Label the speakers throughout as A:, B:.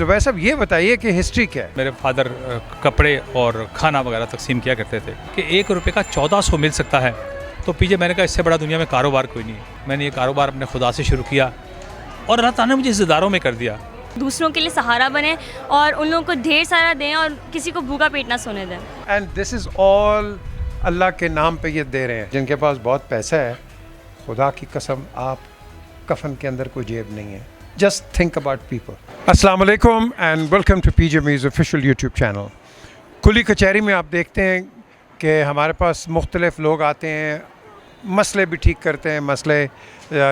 A: ज़ुबैर साहब ये बताइए कि हिस्ट्री क्या है?
B: मेरे फादर कपड़े और खाना वगैरह तकसीम किया करते थे कि 1 रुपये का 1400 मिल सकता है। तो पीछे मैंने कहा इससे बड़ा दुनिया में कारोबार कोई नहीं है। मैंने ये कारोबार अपने खुदा से शुरू किया और अल्लाह ताला ने मुझे इज़्ज़तदारों में कर दिया।
C: दूसरों के लिए सहारा बने और उन लोगों को ढेर सारा दें और किसी को भूखा पेट ना सोने दें।
A: एंड दिस इज़ ऑल अल्लाह के नाम पे ये दे रहे हैं। जिनके पास बहुत पैसा है, खुदा की कसम आप कफन के अंदर कोई जेब नहीं है। Just think about people. अस्सलाम वालेकुम एंड वेलकम टू पीजे मीज़ ऑफिशियल यूट्यूब चैनल। कुली कचहरी में आप देखते हैं कि हमारे पास मुख्तलिफ़ लोग आते हैं, मसले भी ठीक करते हैं, मसले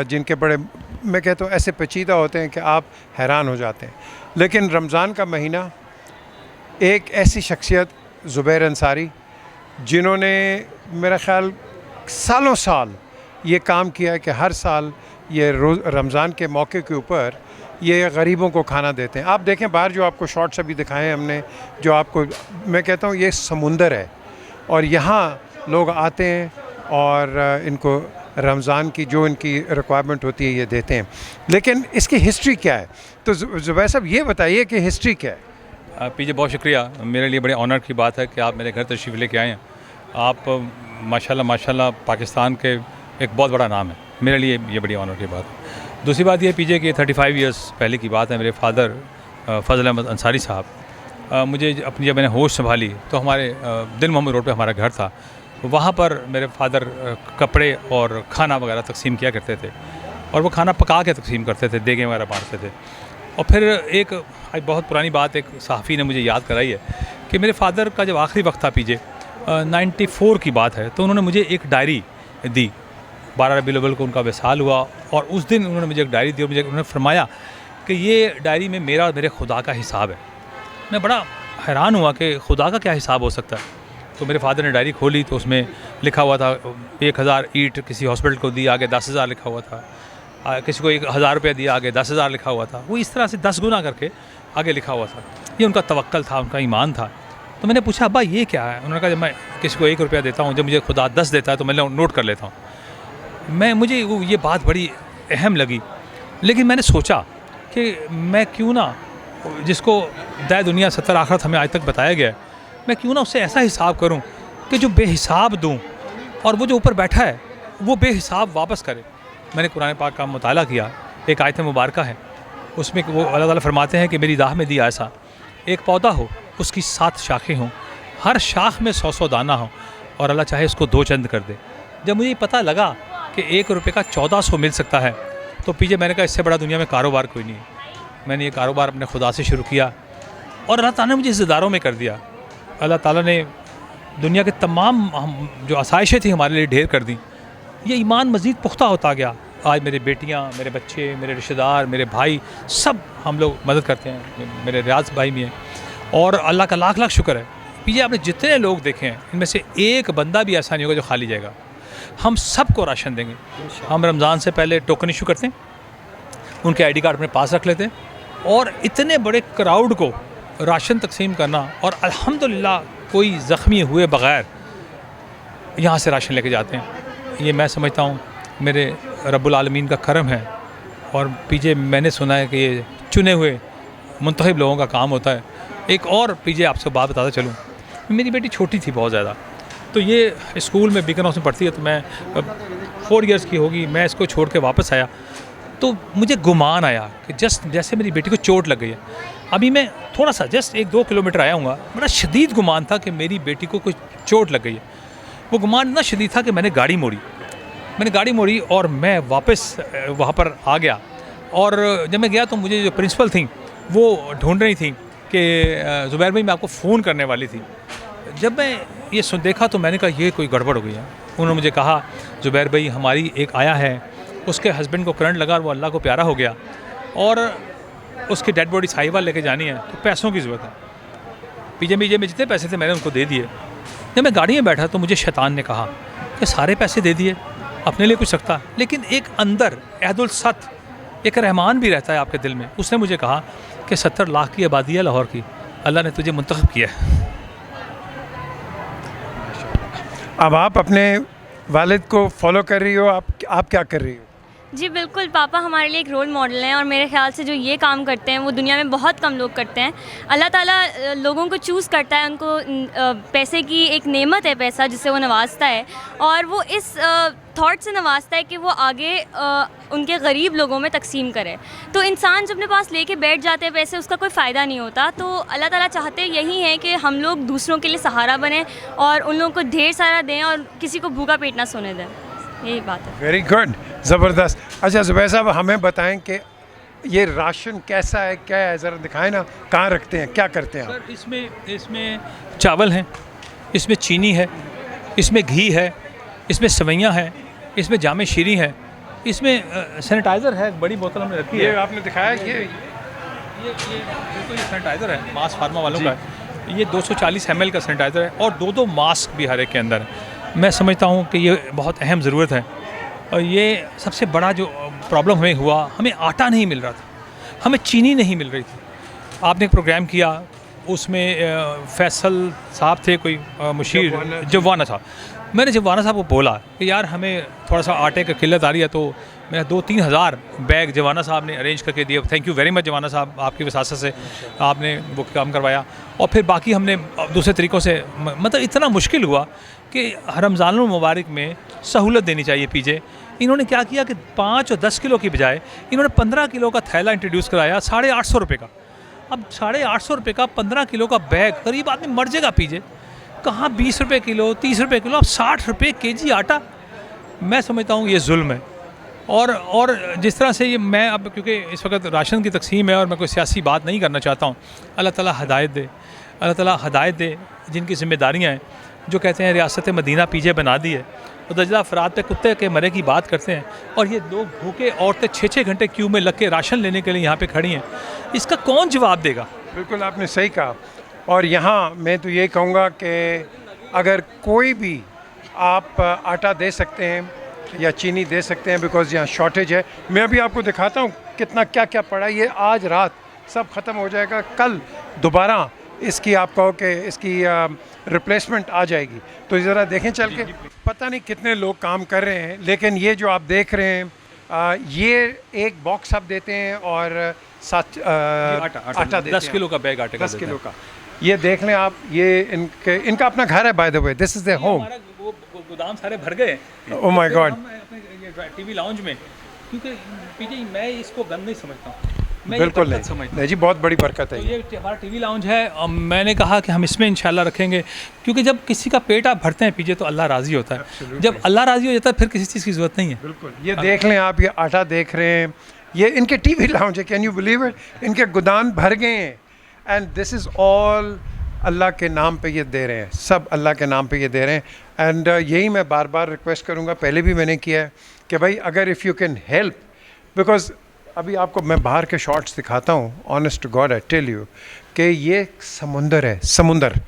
A: जिनके बड़े मैं कहता हूँ ऐसे पेचीदा होते हैं कि आप हैरान हो जाते हैं। लेकिन रमज़ान का महीना, एक ऐसी शख्सियत ज़ुबैर अंसारी जिन्होंने मेरा ख़्याल सालों साल ये काम किया है कि हर साल ये रमज़ान के मौके के ऊपर ये गरीबों को खाना देते हैं। आप देखें बाहर जो आपको शॉट्स अभी दिखाए हैं हमने, जो आपको मैं कहता हूँ ये समुंदर है और यहाँ लोग आते हैं और इनको रमज़ान की जो इनकी रिक्वायरमेंट होती है ये देते हैं। लेकिन इसकी हिस्ट्री क्या है? तो ज़ुबैर साहब ये बताइए कि हिस्ट्री क्या है?
B: पीजे बहुत शुक्रिया, मेरे लिए बड़े ऑनर की बात है कि आप मेरे घर तशरीफ़ लेके आए हैं। आप माशाल्लाह पाकिस्तान के एक बहुत बड़ा नाम है, मेरे लिए ये बड़ी ऑनर की बात है। दूसरी बात ये पीजे कि 35 इयर्स पहले की बात है। मेरे फादर फजल अहमद अंसारी साहब मुझे अपनी जब मैंने होश संभाली तो हमारे दिल मोहम्मद रोड पे हमारा घर था। वहाँ पर मेरे फादर कपड़े और खाना वगैरह तकसीम किया करते थे और वो खाना पका के तकसीम करते थे, देगे वगैरह बांटते थे। और फिर एक बहुत पुरानी बात एक सहाफ़ी ने मुझे याद कराई है कि मेरे फादर का जब आखिरी वक्त था पीजे 94 की बात है, तो उन्होंने मुझे एक डायरी दी। 12 रबीउल अव्वल को उनका विसाल हुआ और उस दिन उन्होंने मुझे एक डायरी दी और मुझे उन्होंने फरमाया कि ये डायरी में मेरा और मेरे खुदा का हिसाब है। मैं बड़ा हैरान हुआ कि खुदा का क्या हिसाब हो सकता है। तो मेरे फादर ने डायरी खोली तो उसमें लिखा हुआ था 1000 ईंट किसी हॉस्पिटल को दी, आगे 10,000 लिखा हुआ था। किसी को 1000 रुपया दिया, आगे 10,000 लिखा हुआ था। वो इस तरह से 10 गुना करके आगे लिखा हुआ था। ये उनका तवक्कल था, उनका ईमान था। तो मैंने पूछा अब्बा ये क्या है? उन्होंने कहा जब मैं किसी को 1 रुपया देता हूँ, जब मुझे खुदा 10 देता है तो मैं नोट कर लेता हूँ। मुझे ये बात बड़ी अहम लगी। लेकिन मैंने सोचा कि मैं क्यों ना, जिसको दाए दुनिया सत्तर आखिरत हमें आज तक बताया गया है, मैं क्यों ना उससे ऐसा हिसाब करूं कि जो बेहिसाब दूं और वो जो ऊपर बैठा है वो बेहिसाब वापस करे। मैंने कुरान पाक का मुताला किया। एक आयत मुबारक है, उसमें वो अल्लाह ताला फरमाते हैं कि मेरी राह में दिया ऐसा एक पौधा हो, उसकी 7 शाखें हों, हर शाख में 100 दाना हो और अल्लाह चाहे उसको 2 चंद कर दे। जब मुझे पता लगा कि 1 रुपये का 1400 मिल सकता है तो पीछे मैंने कहा इससे बड़ा दुनिया में कारोबार कोई नहीं है। मैंने ये कारोबार अपने खुदा से शुरू किया और अल्लाह ताला ने मुझे इज़्ज़तदारों में कर दिया। अल्लाह ताला ने दुनिया के तमाम जो आसाइशें थी हमारे लिए ढेर कर दी। ये ईमान मज़ीद पुख्ता होता गया। आज मेरी बेटियाँ, मेरे बच्चे, मेरे रिश्तेदार, मेरे भाई, सब हम लोग मदद करते हैं। मेरे रियाज भाई भी हैं और अल्लाह का लाख लाख शुक्र है। पीछे आपने जितने लोग देखे हैं इनमें से एक बंदा भी ऐसा नहीं होगा जो खाली जाएगा। हम सबको राशन देंगे। हम रमज़ान से पहले टोकन इशू करते हैं, उनके ID कार्ड अपने पास रख लेते हैं और इतने बड़े क्राउड को राशन तकसीम करना और अल्हम्दुलिल्लाह कोई ज़ख्मी हुए बग़ैर यहाँ से राशन लेके जाते हैं। ये मैं समझता हूँ मेरे रब्बुल आलमीन का करम है। और पीछे मैंने सुना है कि ये चुने हुए मुंतखब लोगों का काम होता है। एक और पीछे आपसे बात बताता चलूँ, मेरी बेटी छोटी थी बहुत ज़्यादा, तो ये स्कूल में बीकन हाउस में पढ़ती है, तो मैं 4 इयर्स की होगी, मैं इसको छोड़ के वापस आया तो मुझे गुमान आया कि जैसे मेरी बेटी को चोट लग गई है। अभी मैं थोड़ा सा 1-2 किलोमीटर आया हूँ, बड़ा शदीद गुमान था कि मेरी बेटी को कोई चोट लग गई है। वो गुमान इतना शदीद था कि मैंने गाड़ी मोड़ी और मैं वापस वहाँ पर आ गया। और जब मैं गया तो मुझे जो प्रिंसिपल थी वो ढूंढ रही थी कि ज़ुबैर भाई मैं आपको फ़ोन करने वाली थी। जब मैं ये देखा तो मैंने कहा ये कोई गड़बड़ हो गई है। उन्होंने मुझे कहा ज़ुबैर भाई हमारी एक आया है, उसके हस्बैंड को करंट लगा और वो अल्लाह को प्यारा हो गया और उसकी डेड बॉडी साहिवाल लेके जानी है, तो पैसों की ज़रूरत है। पीजे में जितने पैसे थे मैंने उनको दे दिए। जब मैं गाड़ी में बैठा तो मुझे शैतान ने कहा कि सारे पैसे दे दिए, अपने लिए कुछ रखता, लेकिन एक अंदर अहदुल सत एक रहमान भी रहता है आपके दिल में। उसने मुझे कहा कि 70 लाख की आबादी है लाहौर की, अल्लाह ने तुझे मुंतखब किया है।
A: अब आप अपने वालिद को फॉलो कर रही हो, आप क्या कर रही हो?
C: जी बिल्कुल, पापा हमारे लिए एक रोल मॉडल हैं और मेरे ख़्याल से जो ये काम करते हैं वो दुनिया में बहुत कम लोग करते हैं। अल्लाह ताला लोगों को चूज़ करता है, उनको पैसे की एक नेमत है पैसा, जिससे वो नवाजता है और वो इस थॉट से नवाजता है कि वो आगे उनके गरीब लोगों में तकसीम करे। तो इंसान जब अपने पास लेके बैठ जाते हैं पैसे, उसका कोई फ़ायदा नहीं होता। तो अल्लाह ताला चाहते यही है कि हम लोग दूसरों के लिए सहारा बने और उन लोगों को ढेर सारा दें और किसी को भूखा पेट ना सोने दें। यही बात है।
A: वेरी गुड, ज़बरदस्त। अच्छा ज़ुबैर साहब, हमें बताएं कि ये राशन कैसा है, क्या है, ज़रा दिखाएं ना, कहाँ रखते हैं, क्या करते हैं आप?
B: सर इसमें चावल हैं, इसमें चीनी है, इसमें घी है, इसमें सवैयाँ हैं, इसमें जामे शीरी है, इसमें सैनिटाइज़र है, बड़ी बोतल हमने रखी
A: ये
B: है।
A: आपने दिखाया
B: ये बिल्कुल ये सैनिटाइज़र है मास फार्मा वालों का है। ये 240 ml का सैनिटाइज़र है और 2 मास्क भी हर एक के अंदर है। मैं समझता हूँ कि ये बहुत अहम ज़रूरत है और ये सबसे बड़ा जो प्रॉब्लम हमें हुआ, हमें आटा नहीं मिल रहा था, हमें चीनी नहीं मिल रही थी। आपने एक प्रोग्राम किया, उसमें फैसल साहब थे, कोई मुशीर जवाना साहब। मैंने जवाना साहब को बोला कि यार हमें थोड़ा सा आटे की किल्लत आ रही है, तो मेरा 2-3 हज़ार बैग जवाना साहब ने अरेंज करके दिए। थैंक यू वेरी मच जवाना साहब, आपकी वसासत से आपने वो काम करवाया। और फिर बाकी हमने दूसरे तरीक़ों से, मतलब इतना मुश्किल हुआ कि रमज़ानुल मुबारक में सहूलत देनी चाहिए पीजे। इन्होंने क्या किया कि 5 और 10 किलो की बजाय इन्होंने 15 किलो का थैला इंट्रोड्यूस कराया, 850 रुपये का। अब 850 रुपये का 15 किलो का बैग, गरीब आदमी मर जाएगा पीजे। कहाँ 20 रुपये किलो, 30 रुपये किलो, अब 60 रुपये केजी आटा। मैं समझता हूँ ये जुल्म है। और जिस तरह से ये मैं अब, क्योंकि इस वक्त राशन की तकसीम है और मैं कोई सियासी बात नहीं करना चाहता हूँ, अल्लाह ताला हिदायत दे, अल्लाह ताला हिदायत दे जिनकी ज़िम्मेदारियाँ हैं, जो कहते हैं रियासत मदीना पीजे बना दी है, तो दजला अफराद पे कुत्ते के मरे की बात करते हैं और ये लोग भूखे औरतें 6-6 घंटे क्यू में लग के राशन लेने के लिए यहाँ पे खड़ी हैं। इसका कौन जवाब देगा?
A: बिल्कुल आपने सही कहा। और यहाँ मैं तो ये कहूँगा कि अगर कोई भी आप आटा दे सकते हैं या चीनी दे सकते हैं, बिकॉज़ यहाँ शॉर्टेज है। मैं अभी आपको दिखाता हूँ कितना क्या क्या पड़ा है। ये आज रात सब ख़त्म हो जाएगा, कल दोबारा इसकी आप कहो कि इसकी रिप्लेसमेंट आ जाएगी। तो ज़रा देखें चल के, पता नहीं कितने लोग काम कर रहे हैं, लेकिन ये जो आप देख रहे हैं ये एक बॉक्स आप देते हैं और साथ आटा देते
B: 10 किलो का बैग आटे का
A: 10 किलो का। ये देख लें आप, ये इनका अपना घर है, by the way, this is their home.
B: वो गोदाम सारे भर गए।
A: Oh my God.
B: TV lounge में, क्योंकि पीजे मैं इसको गंद नहीं समझता हूँ, मैं
A: बिल्कुल
B: ये
A: नहीं,
B: समझता
A: नहीं जी, बहुत बड़ी बरकत है
B: तो ये हमारा टीवी लाउंज है और मैंने कहा कि हम इसमें इंशाल्लाह रखेंगे, क्योंकि जब किसी का पेट आप भरते हैं पीजे तो अल्लाह राज़ी होता है। जब अल्लाह राज़ी हो जाता है फिर किसी चीज़ की ज़रूरत नहीं है।
A: बिल्कुल। ये देख लें आप, ये आटा देख रहे हैं, ये इनके टीवी लाउंज है, कैन यू बिलीव इट? इनके गोदाम भर गए हैं एंड दिस इज़ ऑल अल्लाह के नाम पे ये दे रहे हैं, सब अल्लाह के नाम पे ये दे रहे हैं। एंड यही मैं बार बार रिक्वेस्ट करूँगा, पहले भी मैंने किया है कि भाई अगर if you can help, because अभी आपको मैं बाहर के शॉट्स दिखाता हूँ, honest to God I tell you कि ये समुंदर है, समुंदर।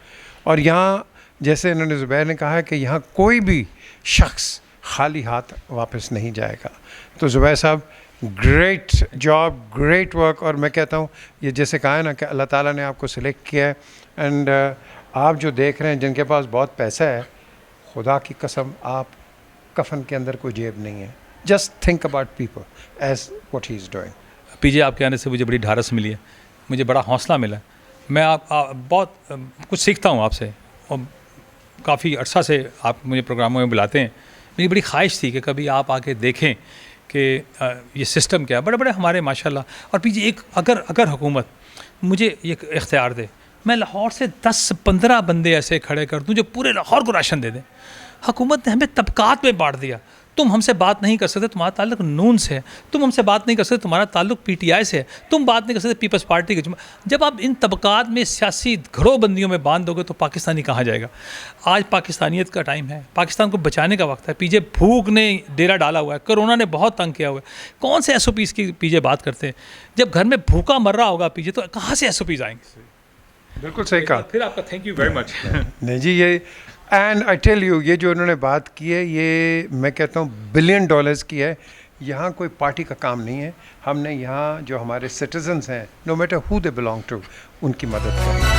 A: और यहाँ जैसे इन्होंने ज़ुबैर ने कहा है कि यहाँ कोई भी शख्स खाली हाथ वापस नहीं जाएगा। तो ज़ुबैर साहब, ग्रेट जॉब, ग्रेट वर्क। और मैं कहता हूँ ये जैसे कहा है ना कि अल्लाह ताला ने आपको सिलेक्ट किया है एंड आप जो देख रहे हैं, जिनके पास बहुत पैसा है, खुदा की कसम आप कफन के अंदर कोई जेब नहीं है। Just think about people as what he is doing.
B: PJ आपके आने से मुझे बड़ी ढारस मिली है, मुझे बड़ा हौसला मिला। मैं आप बहुत कुछ सीखता हूँ आपसे और काफ़ी अर्सा से आप मुझे प्रोग्रामों में बुलाते हैं। मेरी बड़ी ख्वाहिश थी कि कभी आप आके देखें कि ये सिस्टम क्या है। बड़े बड़े हमारे माशाल्लाह। और पीछे एक अगर हुकूमत मुझे ये इख्तियार दे, मैं लाहौर से 10-15 बंदे ऐसे खड़े कर दूँ जो पूरे लाहौर को राशन दे दें। हुकूमत ने हमें तबकात में बांट दिया। तुम हमसे बात नहीं कर सकते, तुम्हारा ताल्लुक नून से है। तुम हमसे बात नहीं कर सकते, तुम्हारा ताल्लुक पीटीआई से है। तुम बात नहीं कर सकते पीपल्स पार्टी के। जब आप इन तबकात में सियासी घरोबंदियों में बांध दोगे तो पाकिस्तानी कहाँ जाएगा? आज पाकिस्तानियत का टाइम है, पाकिस्तान को बचाने का वक्त है। पीछे भूख ने डेरा डाला हुआ है, कोरोना ने बहुत तंग किया हुआ है। कौन से SOPs की पीछे बात करते हैं? जब घर में भूखा मर रहा होगा पीछे, तो कहाँ से SOPs आएंगे?
A: बिल्कुल सही कहा।
B: फिर आपका थैंक यू वेरी मच।
A: नहीं जी, ये एंड आई टेल यू, ये जो उन्होंने बात की है, ये मैं कहता हूँ $1 बिलियन की है। यहाँ कोई पार्टी का काम नहीं है। हमने यहाँ जो हमारे सिटीजन्स हैं, no matter who they belong to, उनकी मदद करनी है।